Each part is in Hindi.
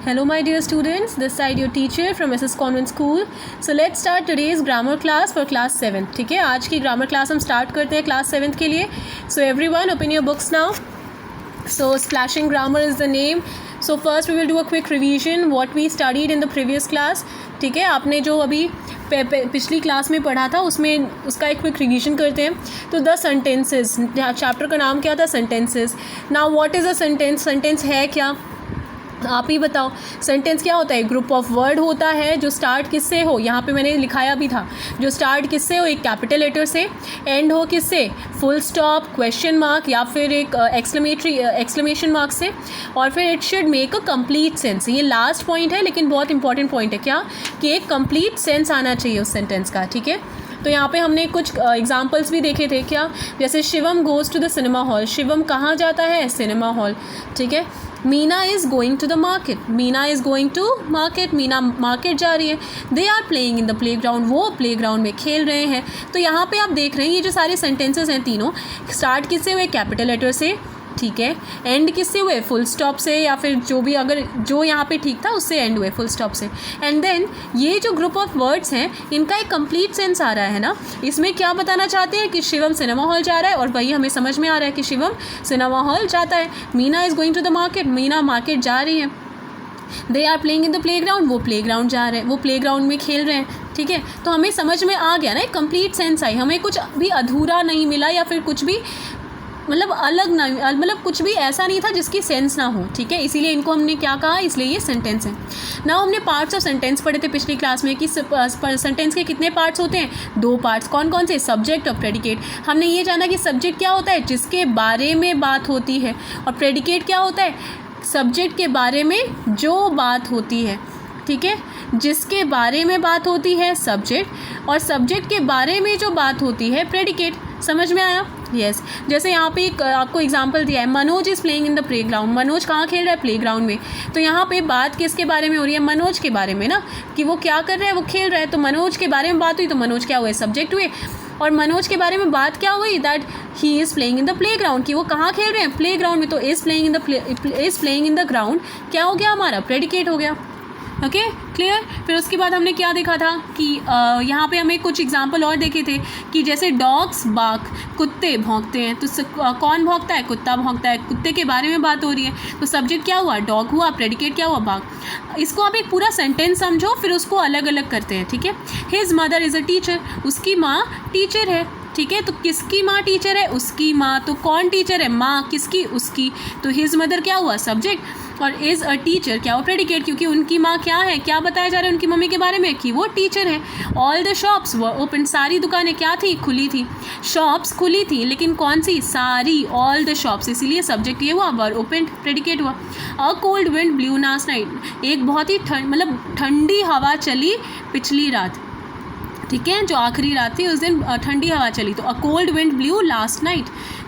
Hello my dear students, this side your teacher from SS Convent School. So let's start today's grammar class for class 7. ठीक है, आज की grammar class हम start करते हैं class 7 के लिए. So everyone open your books now. So splashing grammar is the name. So first we will do a quick revision what we studied in the previous class. ठीक है, आपने जो अभी पिछली क्लास में पढ़ा था उसमें उसका एक क्विक रिविजन करते हैं. तो द सेंटेंसेस, चैप्टर का नाम क्या था? Sentences. Now what is a sentence? Sentence है क्या, आप ही बताओ. सेंटेंस क्या होता है? ग्रुप ऑफ वर्ड होता है जो स्टार्ट किससे हो, यहाँ पे मैंने लिखाया भी था, जो स्टार्ट किससे हो, एक कैपिटल लेटर से, एंड हो किससे, फुल स्टॉप, क्वेश्चन मार्क या फिर एक एक्सक्लेमेशन मार्क से, और फिर it should make a complete sense. ये लास्ट पॉइंट है लेकिन बहुत इंपॉर्टेंट पॉइंट है. क्या कि एक कंप्लीट सेंस आना चाहिए उस सेंटेंस का. ठीक है, तो यहाँ पे हमने कुछ एग्जाम्पल्स भी देखे थे. क्या? जैसे Shivam goes to the cinema hall. Shivam कहाँ जाता है? Cinema hall. ठीक है. Meena is going to the market. Meena is going to market. Meena market जा रही है. They are playing in the playground. वो प्ले ग्राउंड में खेल रहे हैं. तो यहाँ पे आप देख रहे हैं ये जो सारे सेंटेंसेस हैं तीनों, स्टार्ट किससे हुए? कैपिटल लेटर से. ठीक है. एंड किससे हुए? फुल स्टॉप से, या फिर जो भी अगर जो यहाँ पे ठीक था उससे एंड हुए, फुल स्टॉप से. एंड देन ये जो ग्रुप ऑफ वर्ड्स हैं इनका एक कंप्लीट सेंस आ रहा है ना. इसमें क्या बताना चाहते हैं कि शिवम सिनेमा हॉल जा रहा है, और वही हमें समझ में आ रहा है कि शिवम सिनेमा हॉल जाता है. Meena is going to the market. Meena market जा रही है. They are playing in the playground. वो प्ले ग्राउंड जा रहे हैं, वो प्ले ग्राउंड में खेल रहे हैं. ठीक है, तो हमें समझ में आ गया ना, एक कंप्लीट सेंस आई. हमें कुछ भी अधूरा नहीं मिला या फिर कुछ भी मतलब अलग ना, मतलब कुछ भी ऐसा नहीं था जिसकी सेंस ना हो. ठीक है, इसीलिए इनको हमने क्या कहा, इसलिए ये सेंटेंस है. ना हमने पार्ट्स ऑफ सेंटेंस पढ़े थे पिछली क्लास में कि सेंटेंस के कितने पार्ट्स होते हैं? 2 पार्ट्स. कौन कौन से? सब्जेक्ट और प्रेडिकेट. हमने ये जाना कि सब्जेक्ट क्या होता है? जिसके बारे में बात होती है. और प्रेडिकेट क्या होता है? सब्जेक्ट के बारे में जो बात होती है. ठीक है, जिसके बारे में बात होती है सब्जेक्ट, और सब्जेक्ट के बारे में जो बात होती है प्रेडिकेट. समझ में आया? यस. जैसे यहाँ पे एक आपको एग्जांपल दिया है, Manoj is playing in the play ground. Manoj कहाँ खेल रहा है? प्ले ग्राउंड में. तो यहाँ पे बात किसके बारे में हो रही है? मनोज के बारे में ना, कि वो क्या कर रहा है? वो खेल रहा है. तो मनोज के बारे में बात हुई, तो मनोज क्या हुए? सब्जेक्ट हुए. और मनोज के बारे में बात क्या हुई? That he is playing in the play ground, कि वो कहाँ खेल रहे हैं? प्ले ग्राउंड में. तो is playing in the ground क्या हो गया हमारा? प्रेडिकेट हो गया. Okay, clear. फिर उसके बाद हमने क्या देखा था कि यहाँ पे हमें कुछ एग्जांपल और देखे थे कि जैसे डॉग्स बार्क, कुत्ते भौंकते हैं. तो कौन भौंकता है? कुत्ता भौंकता है. कुत्ते के बारे में बात हो रही है. तो सब्जेक्ट क्या हुआ? डॉग हुआ. प्रेडिकेट क्या हुआ? बार्क. इसको आप एक पूरा सेंटेंस समझो, फिर उसको अलग अलग करते हैं. ठीक है. His mother is a teacher. उसकी माँ टीचर है. ठीक है, तो किसकी माँ टीचर है? उसकी माँ. तो कौन टीचर है? माँ. किसकी? उसकी. तो हिज मदर क्या हुआ? सब्जेक्ट. और इज़ अ टीचर क्या हुआ? प्रेडिकेट, क्योंकि उनकी माँ क्या है? क्या बताया जा रहा है उनकी मम्मी के बारे में? कि वो टीचर है. All the shops were open. सारी दुकानें क्या थी? खुली थी. शॉप्स खुली थी, लेकिन कौन सी? सारी. All the shops. इसीलिए सब्जेक्ट ये हुआ, वर ओपन, प्रेडिकेट हुआ. A cold wind blue last night. एक बहुत ही ठंडी हवा चली पिछली रात. ठीक है, जो आखिरी रात थी उस दिन ठंडी हवा चली. तो a cold wind blue last night.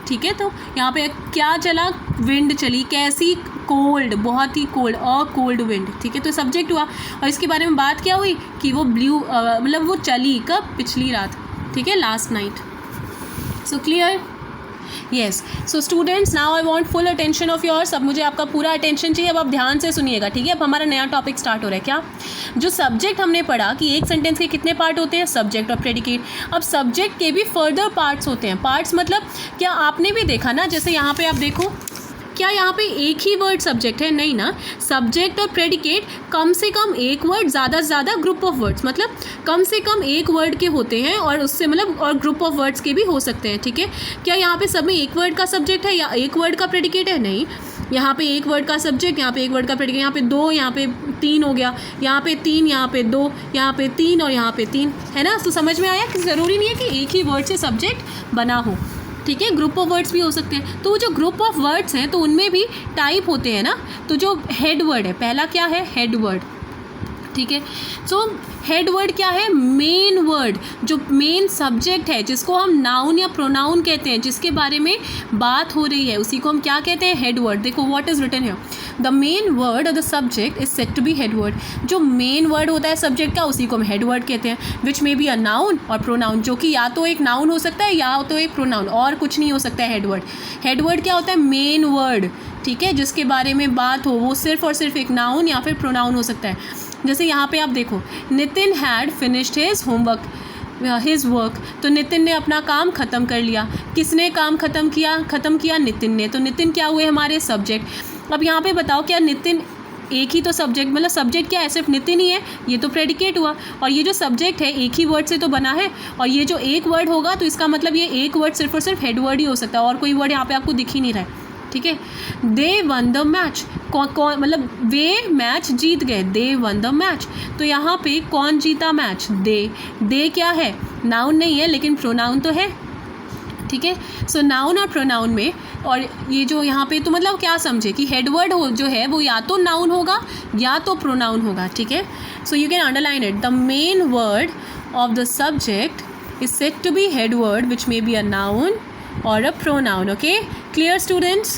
ठीक है, तो यहाँ पे क्या चला? विंड चली. कैसी? कोल्ड, बहुत ही कोल्ड. A cold wind. ठीक है, तो सब्जेक्ट हुआ. और इसके बारे में बात क्या हुई कि वो ब्लू मतलब वो चली कब? पिछली रात. ठीक है, last night. So clear? Yes. So students, now I want full attention of yours. अब मुझे आपका पूरा अटेंशन चाहिए. अब आप ध्यान से सुनिएगा. ठीक है, अब हमारा नया टॉपिक स्टार्ट हो रहा है. क्या? जो सब्जेक्ट हमने पढ़ा कि एक सेंटेंस के कितने पार्ट होते हैं? सब्जेक्ट और प्रेडिकेट. अब सब्जेक्ट के भी फर्दर पार्ट्स होते हैं. पार्ट्स मतलब क्या? आपने भी देखा ना, जैसे यहाँ पे आप देखो, क्या यहाँ पे एक ही वर्ड सब्जेक्ट है? नहीं ना. सब्जेक्ट और प्रेडिकेट कम से कम एक वर्ड, ज़्यादा से ज़्यादा ग्रुप ऑफ वर्ड्स, मतलब कम से कम एक वर्ड के होते हैं, और उससे मतलब और ग्रुप ऑफ वर्ड्स के भी हो सकते हैं. ठीक है, क्या यहाँ पे सब में एक वर्ड का सब्जेक्ट है या एक वर्ड का प्रेडिकेट है? नहीं. यहाँ पे एक वर्ड का सब्जेक्ट, यहाँ पे एक वर्ड का प्रेडिकेट. यहाँ पे 2, यहाँ पे 3 हो गया. यहाँ पे 3, यहाँ पे 2, यहाँ पे 3 और यहाँ पे 3 है ना. तो समझ में आया कि ज़रूरी नहीं है कि एक ही वर्ड से सब्जेक्ट बना हो. ठीक है, ग्रुप ऑफ वर्ड्स भी हो सकते हैं. तो जो ग्रुप ऑफ वर्ड्स हैं तो उनमें भी टाइप होते हैं ना. तो जो हेड वर्ड है, पहला क्या है? Head word. ठीक है, सो हेड वर्ड क्या है? मेन वर्ड, जो मेन सब्जेक्ट है, जिसको हम नाउन या प्रोनाउन कहते हैं, जिसके बारे में बात हो रही है, उसी को हम क्या कहते हैं? Head word. देखो what is written here. The main word और the subject is said to be head word. जो मेन वर्ड होता है सब्जेक्ट का उसी को हम हेड वर्ड कहते हैं. विच मे बी अ नाउन और प्रोनाउन, जो कि या तो एक नाउन हो सकता है या तो एक प्रोनाउन, और कुछ नहीं हो सकता है हेड वर्ड. हेड वर्ड क्या होता है? मेन वर्ड, ठीक है, जिसके बारे में बात हो, वो सिर्फ और सिर्फ एक नाउन या फिर प्रोनाउन हो सकता है. जैसे यहाँ पे आप देखो, Nitin had finished his homework, his work. तो नितिन ने अपना काम ख़त्म कर लिया. किसने काम ख़त्म किया? नितिन ने. तो नितिन क्या हुए? हमारे सब्जेक्ट. अब यहाँ पे बताओ, क्या नितिन एक ही तो सब्जेक्ट, मतलब सब्जेक्ट क्या है? सिर्फ नितिन ही है, ये तो प्रेडिकेट हुआ. और ये जो सब्जेक्ट है एक ही वर्ड से तो बना है, और ये जो एक वर्ड होगा तो इसका मतलब ये एक वर्ड सिर्फ और सिर्फ हेड वर्ड ही हो सकता है, और कोई वर्ड यहाँ पे आपको दिख ही नहीं रहा है, ठीक है. दे वन द मैच, कौन मतलब वे मैच जीत गए. दे वन द मैच. तो यहाँ पे कौन जीता मैच? दे क्या है? नाउन नहीं है लेकिन प्रोनाउन तो है, ठीक है. सो नाउन और प्रोनाउन में, और ये जो यहाँ पे तो मतलब क्या समझे कि हेड वर्ड हो जो है वो या तो नाउन होगा या तो प्रोनाउन होगा, ठीक है. So you can underline it. The main word of the subject is said to be head word which may be a noun or a pronoun. Okay, clear students?